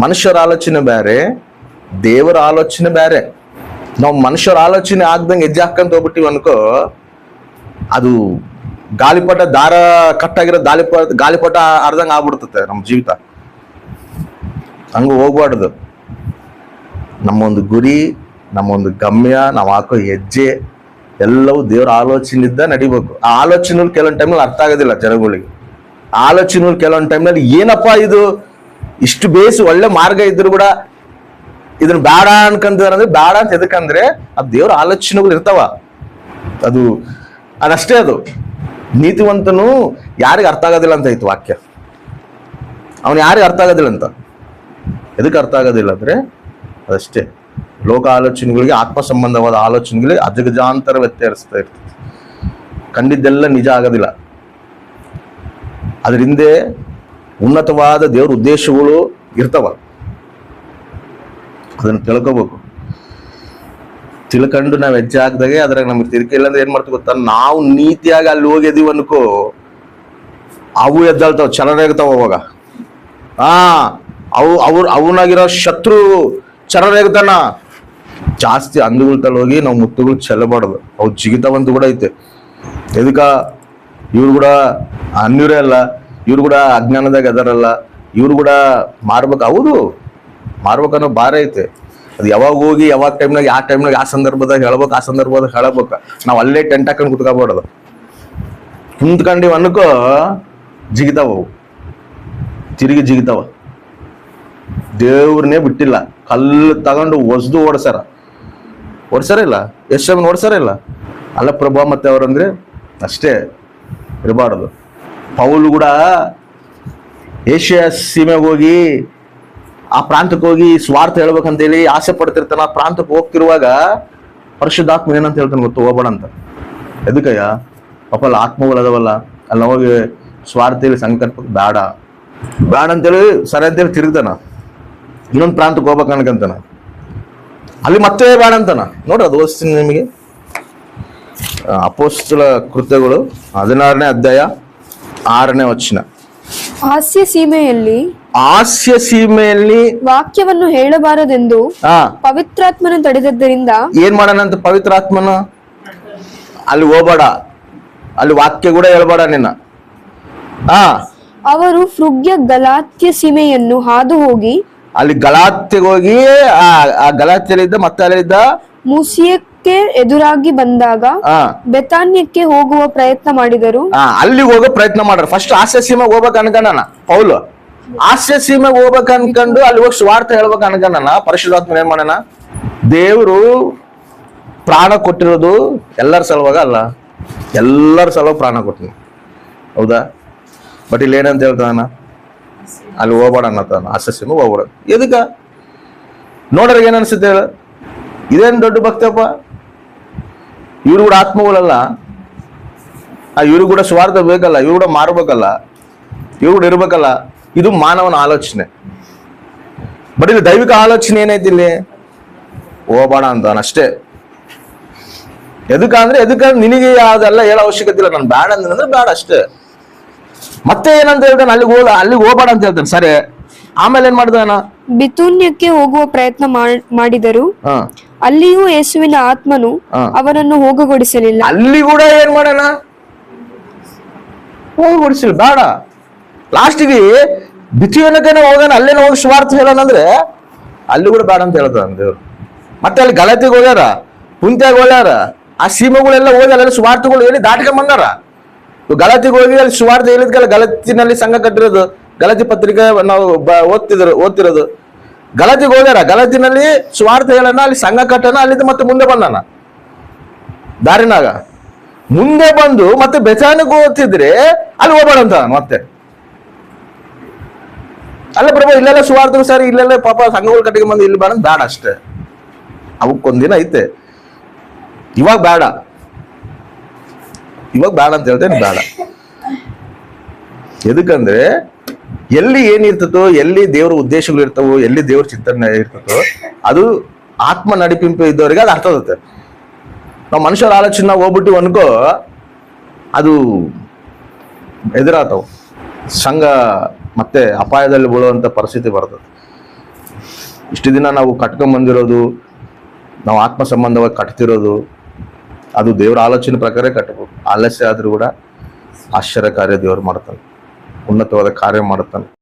ಮನುಷ್ಯರ ಆಲೋಚನೆ ಬೇರೆ, ದೇವರ ಆಲೋಚನೆ ಬೇರೆ. ನಾವು ಮನುಷ್ಯರ ಆಲೋಚನೆ ಆಗ್ದಂಗೆ ಹೆಜ್ಜೆ ಹಾಕಂತ ಹೋಗ್ಬಿಟ್ಟಿವಿ ಅನ್ಕೋ, ಅದು ಗಾಳಿಪಟ ದಾರ ಕಟ್ಟಾಗಿರೋ ಗಾಳಿಪಟ ಅರ್ಧಂಗೆ ಆಗ್ಬಿಡ್ತತೆ ನಮ್ಮ ಜೀವಿತ. ಹಂಗ ಹೋಗ್ಬಾರ್ದು. ನಮ್ಮೊಂದು ಗುರಿ, ನಮ್ಮೊಂದು ಗಮ್ಯ, ನಾವು ಹಾಕೋ ಹೆಜ್ಜೆ ಎಲ್ಲವೂ ದೇವರ ಆಲೋಚನೆಯಿಂದ ನಡಿಬೇಕು. ಆ ಆಲೋಚನೆಗಳು ಕೆಲವೊಂದು ಟೈಮ್ನಲ್ಲಿ ಅರ್ಥ ಆಗೋದಿಲ್ಲ ಜನಗಳಿಗೆ. ಆಲೋಚನೆಗಳು ಕೆಲವೊಂದು ಟೈಮ್ನಲ್ಲಿ ಏನಪ್ಪಾ ಇದು ಇಷ್ಟು ಬೇಸ್ ಒಳ್ಳೆ ಮಾರ್ಗ ಇದ್ರು ಕೂಡ ಇದನ್ನ ಬೇಡ ಅನ್ಕಂದ್ರೆ ಬೇಡ ಅಂತ ಎದಕ್ಕಂದ್ರೆ ಅದು ದೇವ್ರ ಆಲೋಚನೆಗಳು ಇರ್ತಾವ. ಅದಷ್ಟೇ. ಅದು ನೀತಿವಂತನು ಯಾರಿಗೆ ಅರ್ಥ ಆಗೋದಿಲ್ಲ ಅಂತ ಇತ್ತು ವಾಕ್ಯ. ಅವನು ಯಾರಿಗೆ ಅರ್ಥ ಆಗೋದಿಲ್ಲ ಅಂತ, ಎದಕ್ಕೆ ಅರ್ಥ ಆಗೋದಿಲ್ಲ ಅಂದ್ರೆ ಅದಷ್ಟೇ. ಲೋಕ ಆಲೋಚನೆಗಳಿಗೆ, ಆತ್ಮ ಸಂಬಂಧವಾದ ಆಲೋಚನೆಗಳಿಗೆ ಅಜಗಜಾಂತರ ವ್ಯತ್ಯಾಸ ಇರ್ತದೆ. ಕಂಡಿದ್ದೆಲ್ಲ ನಿಜ ಆಗೋದಿಲ್ಲ. ಅದ್ರ ಹಿಂದೆ ಉನ್ನತವಾದ ದೇವ್ರ ಉದ್ದೇಶಗಳು ಇರ್ತಾವ. ಅದನ್ನು ತಿಳ್ಕೋಬೇಕು. ತಿಳ್ಕೊಂಡು ನಾವು ಹೆಜ್ಜೆ ಹಾಕ್ದಾಗೆ ಅದ್ರಾಗ ನಮ್ಗೆ ತಿರ್ಕೆ ಇಲ್ಲ ಅಂದ್ರೆ ಏನ್ ಮಾಡ್ತೀವಿ ಗೊತ್ತಾ, ನಾವು ನೀತಿಯಾಗಿ ಅಲ್ಲಿ ಹೋಗಿದೀವಿ ಅನ್ಕೋ, ಅವು ಎದ್ದಾಳ್ತಾವ, ಚಲನೇಗ್ತಾವ. ಅವಾಗ ಅವನಾಗಿರೋ ಶತ್ರು ಚಲನೇಗ್ತಾನ. ಜಾಸ್ತಿ ಅಂದುಗಳ ತಲೆ ಹೋಗಿ ನಾವು ಮುತ್ತುಗಳು ಚೆಲ್ಲಬಾರ್ದು. ಅವು ಜಿಗಿತಾವಂತ ಕೂಡ ಐತೆ. ಎದಕ್ಕ ಇವ್ರು ಕೂಡ ಅನ್ಯೂರೇ ಅಲ್ಲ, ಇವ್ರು ಕೂಡ ಅಜ್ಞಾನದಾಗ ಅದರಲ್ಲ, ಇವ್ರು ಕೂಡ ಮಾರ್ಬೇಕು. ಹೌದು, ಮಾರ್ಬೇಕನ್ನೋ ಭಾರ ಐತೆ. ಅದು ಯಾವಾಗ ಹೋಗಿ ಯಾವಾಗ ಟೈಮ್ನಾಗ ಯಾವ ಸಂದರ್ಭದಾಗ ಹೇಳ್ಬೇಕು, ಆ ಸಂದರ್ಭದಾಗ ಹೇಳಬೇಕು. ನಾವು ಅಲ್ಲೇ ಟೆಂಟ್ ಹಾಕೊಂಡು ಕುತ್ಕೋಬಾರ್ದು. ಕುಂತ್ಕೊಂಡಿವ್ ಅನ್ಕೋ ಜಿಗಿತಾವ, ಅವು ತಿರುಗಿ ಜಿಗಿತಾವ. ದೇವ್ರನ್ನೇ ಬಿಟ್ಟಿಲ್ಲ. ಕಲ್ಲು ತಗೊಂಡು ಒಸ್ದು ಓಡ್ಸಾರ ಇಲ್ಲ, ಎಷ್ಟು ಓಡ್ಸಾರ ಇಲ್ಲ. ಅಲ್ಲ ಪ್ರಭಾ ಮತ್ತೆ ಅವ್ರಂದ್ರೆ ಅಷ್ಟೇ ಇರಬಾರ್ದು. ಪೌಲು ಕೂಡ ಏಷ್ಯಾ ಸೀಮೆಗೆ ಹೋಗಿ ಆ ಪ್ರಾಂತಕ್ಕೆ ಹೋಗಿ ಸ್ವಾರ್ಥ ಹೇಳ್ಬೇಕಂತೇಳಿ ಆಸೆ ಪಡ್ತಿರ್ತಾನ. ಆ ಪ್ರಾಂತಕ್ಕೆ ಹೋಗ್ತಿರುವಾಗ ಪರಿಶುದ್ಧಾತ್ಮ ಏನಂತ ಹೇಳ್ತಾನೆ ಗೊತ್ತು, ಹೋಗ್ಬೇಡ ಅಂತ. ಎದಕ್ಕಯ್ಯ ಪಾಪ ಅಲ್ಲಿ ಆತ್ಮಗಳು ಅದಾವಲ್ಲ, ಅಲ್ಲಿ ಹೋಗಿ ಸ್ವಾರ್ಥ ಹೇಳಿ ಸಂಕಲ್ಪ ಬೇಡ ಅಂತೇಳಿ ಸರಿ ಅಂತೇಳಿ ತಿರುಗ್ತಾನ. ಇನ್ನೊಂದು ಪ್ರಾಂತಕ್ಕೆ ಹೋಗ್ಬೇಕು ಅನ್ಕಂತಾನ, ಅಲ್ಲಿ ಮತ್ತೆ ಬೇಡ ಅಂತಾನ. ನೋಡ್ರಿ, ಅದು ಓದಿಸ್ತೀನಿ ನಿಮಗೆ. ಅಪೊಸ್ತಲ ಕೃತ್ಯಗಳು 16ನೇ ಅಧ್ಯಾಯ 6ನೇ ವಚನ. ಹಾಸ್ಯ ಸೀಮೆಯಲ್ಲಿ ವಾಕ್ಯವನ್ನು ಹೇಳಬಾರದೆಂದು ಪವಿತ್ರಾತ್ಮನ ತಡೆದದ್ದರಿಂದ ಏನ್ ಮಾಡೋಣಂತ, ಪವಿತ್ರಾತ್ಮನ ಅಲ್ಲಿ ಹೋಗ್ಬೇಡ, ಅಲ್ಲಿ ವಾಕ್ಯ ಕೂಡ ಹೇಳ್ಬೇಡ ನಿನ್ನ. ಅವರು ಫ್ರುಗ್ಯ ಗಲಾತ್ಯ ಸೀಮೆಯನ್ನು ಹಾದು ಹೋಗಿ ಅಲ್ಲಿ ಗಲಾತ್ಯಗೆ ಹೋಗಿ ಆ ಗಲಾತ್ಯಲ್ಲಿದ್ದ ಮತ್ತೆ ಅಲ್ಲಿದ್ದ ಮುಸಿಯಕ್ಕೆ ಎದುರಾಗಿ ಬಂದಾಗ ಬೆತಾನ್ಯಕ್ಕೆ ಹೋಗುವ ಪ್ರಯತ್ನ ಮಾಡಿದರು. ಅಲ್ಲಿಗೆ ಹೋಗೋ ಪ್ರಯತ್ನ ಮಾಡ್ರ. ಫಸ್ಟ್ ಹಾಸ್ಯ ಸೀಮೆಗೆ ಹೋಗ್ಬೇಕು ಅನ್ಕೊಂಡನ ಪೌಲು. ಹಾಸ್ಯ ಸೀಮೆಗೆ ಹೋಗ್ಬೇಕು ಅನ್ಕೊಂಡು ಅಲ್ಲಿ ಹೋಗಿ ಸ್ವಾರ್ಥ ಹೇಳ್ಬೇಕು ಅನ್ಕೊಂಡನ. ಪರಿಶುದ್ಧಾತ್ಮ ಏನ್ ಮಾಡೋಣ, ದೇವರು ಪ್ರಾಣ ಕೊಟ್ಟಿರೋದು ಎಲ್ಲರ ಸಲುವಾಗ ಅಲ್ಲ, ಎಲ್ಲರ ಸಲುವಾಗಿ ಪ್ರಾಣ ಕೊಟ್ಟಿನಿ. ಹೌದಾ? ಬಟ್ ಇಲ್ಲಿ ಏನಂತ ಹೇಳ್ತಾನ, ಅಲ್ಲಿ ಹೋಗ್ಬೇಡ ಅನ್ನತಾನ. ಹಾಸ್ಯ ಸೀಮೆಗೆ ಹೋಗ್ಬೇಡ. ಎದಕ್ಕ ನೋಡ್ರಿಗೆ ಏನ್ ಅನ್ಸುತ್ತೆ ಹೇಳ, ಇದೇನು ದೊಡ್ಡ ಭಕ್ತಪ್ಪ. ಇವ್ರು ಕೂಡ ಆತ್ಮಗಳಲ್ಲ, ಇವ್ರು ಕೂಡ ಸ್ವಾರ್ಥ ಬೇಕಲ್ಲ, ಇವ್ರು ಕೂಡ ಮಾರ್ಬೇಕಲ್ಲ, ಇವ್ರು ಕೂಡ ಇರ್ಬೇಕಲ್ಲ. ಇದು ಮಾನವನ ಆಲೋಚನೆ. ಬಟ್ ಇದು ದೈವಿಕ ಆಲೋಚನೆ ಏನೈತಿ, ಇಲ್ಲಿ ಹೋಗ್ಬೇಡ ಅಂತ ಅಷ್ಟೇ. ಎದಕ್ಕಂದ್ರೆ ನಿನಗೆ ಅದೆಲ್ಲ ಹೇಳೋ ಅವಶ್ಯಕತೆ ಇಲ್ಲ. ನಾನು ಬೇಡ ಅಂದ್ರೆ ಬೇಡ ಅಷ್ಟೇ. ಮತ್ತೆ ಏನಂತ ಹೇಳ್ತಾನೆ, ಅಲ್ಲಿಗೆ ಹೋಗ್ಬೇಡ ಅಂತ ಹೇಳ್ತಾನೆ. ಸರಿ, ಆಮೇಲೆ ಏನ್ ಮಾಡ್ದಾನ, ಬಿತೂನ್ಯಕ್ಕೆ ಹೋಗುವ ಪ್ರಯತ್ನ ಮಾಡಿದರು. ಅಲ್ಲಿಯೂ ಯೇಸುವಿನ ಆತ್ಮನು ಅವನನ್ನು ಹೋಗಗೊಡಿಸಲಿಲ್ಲ. ಅಲ್ಲಿ ಕೂಡ ಏನ್ ಮಾಡೋಣ, ಹೋಗಗೊಡಿಸಿಲ್ಲ, ಬೇಡ. ಲಾಸ್ಟಿಗೆ ಬಿತೂನ್ಯಕ್ಕೆ ಹೋಗೋಣ, ಅಲ್ಲೇನ ಹೋಗಿ ಸ್ವಾರ್ಥ ಹೇಳೋಣ ಅಂದ್ರೆ ಅಲ್ಲಿ ಕೂಡ ಬೇಡ ಅಂತ ಹೇಳ್ತಾನ ದೇವ್ರು. ಮತ್ತೆ ಅಲ್ಲಿ ಗಲಾತಿಗೆ ಹೋಗ್ಯಾರ, ಪುಂತ್ಯಾಗ ಹೋಗ್ಯಾರ, ಆ ಸೀಮೆಗಳೆಲ್ಲ ಹೋಗಿ ಅಲ್ಲೆಲ್ಲ ಸ್ವಾರ್ಥಗಳು ಹೇಳಿ ದಾಟ್ಕೊಂಡ್ ಬಂದಾರ. ಗಲಾತಿಗೆ ಹೋಗಿ ಅಲ್ಲಿ ಸ್ವಾರ್ಥ ಹೇಳಿದ್ಕಲ್ಲ, ಗಲಾತಿನಲ್ಲಿ ಸಂಘ ಕಟ್ಟಿರೋದು, ಗಲಾತಿ ಪತ್ರಿಕೆ ನಾವು ಓದ್ತಿರೋದು. ಗಲಾತಿಗೆ ಹೋಗ್ಯಾರ, ಗಲಾತಿನಲ್ಲಿ ಸ್ವಾರ್ಥ ಹೇಳೋಣ, ಅಲ್ಲಿ ಸಂಘ ಕಟ್ಟೋಣ, ಅಲ್ಲಿಂದ ಮತ್ತೆ ಮುಂದೆ ಬಂದಾನ ದಾರಿನಾಗ. ಮುಂದೆ ಬಂದು ಮತ್ತೆ ಬೆಚಾನಕ್ಕೆ ಓದ್ತಿದ್ರೆ ಅಲ್ಲಿ ಹೋಗ್ಬೇಡ ಅಂತ ಮತ್ತೆ. ಅಲ್ಲ ಪ್ರಭಾ, ಇಲ್ಲೆಲ್ಲ ಸ್ವಾರ್ಥ ಸರಿ, ಇಲ್ಲೆಲ್ಲ ಪಾಪ ಸಂಘಗಳು ಕಟ್ಟಿಗೆ ಬಂದು ಇಲ್ಲಿ ಬೇಡ ಅಷ್ಟೇ. ಅವಕ್ಕೊಂದಿನ ಐತೆ, ಇವಾಗ ಬೇಡ ಅಂತ ಹೇಳ್ತೇನೆ, ಬೇಡ. ಎದಕ್ಕಂದ್ರೆ ಎಲ್ಲಿ ಏನಿರ್ತತೋ, ಎಲ್ಲಿ ದೇವ್ರ ಉದ್ದೇಶಗಳು ಇರ್ತಾವೋ, ಎಲ್ಲಿ ದೇವ್ರ ಚಿಂತನೆ ಇರ್ತತೋ, ಅದು ಆತ್ಮ ನಡಿಪಿಂಪು ಇದ್ದವರಿಗೆ ಅದು ಅರ್ಥ ಆಗುತ್ತೆ. ನಾವು ಮನುಷ್ಯರ ಆಲೋಚನೆ ಹೋಗ್ಬಿಟ್ಟು ಅನ್ಕೋ, ಅದು ಎದುರಾತವು, ಸಂಘ ಮತ್ತೆ ಅಪಾಯದಲ್ಲಿ ಬೀಳುವಂತ ಪರಿಸ್ಥಿತಿ ಬರ್ತದೆ. ಇಷ್ಟು ದಿನ ನಾವು ಕಟ್ಕೊಂಡ್ ಬಂದಿರೋದು, ನಾವು ಆತ್ಮ ಸಂಬಂಧವಾಗಿ ಕಟ್ತಿರೋದು, ಅದು ದೇವರ ಆಲೋಚನೆ ಪ್ರಕಾರ ಕಟ್ಟಬೇಕು. ಆಲಸ್ಯ ಆದ್ರೂ ಕೂಡ ಆಶ್ಚರ್ಯ ಕಾರ್ಯ ದೇವರು ಮಾಡ್ತಾನೆ, ಉನ್ನತವಾದ ಕಾರ್ಯ ಮಾಡ್ತಾನೆ.